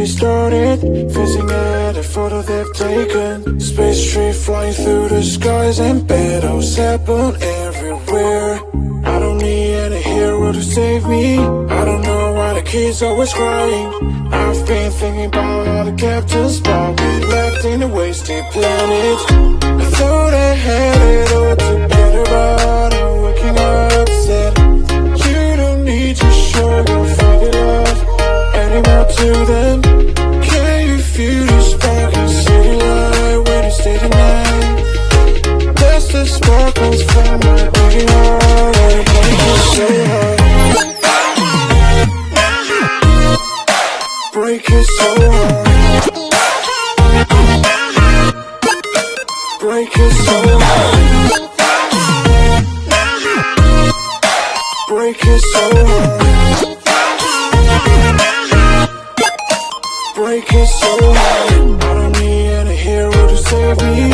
restarted, facing at a photo they've taken. Space tree flying through the skies, and battles happen everywhere. I don't need any hero to save me. I don't know why the kids always crying. I've been thinking about all the captains, but we left in a wasted planet. I thought I had it all together, but I'm waking up sad. You don't need to show your fake love anymore to them. Can you feel the spark in city light when you stay tonight? That's the sparkles from my beating heart, and it breaks me so hard. Break it so hard. Break it so hard. Break it so hard. Break it so hard. I don't need any hero to save me.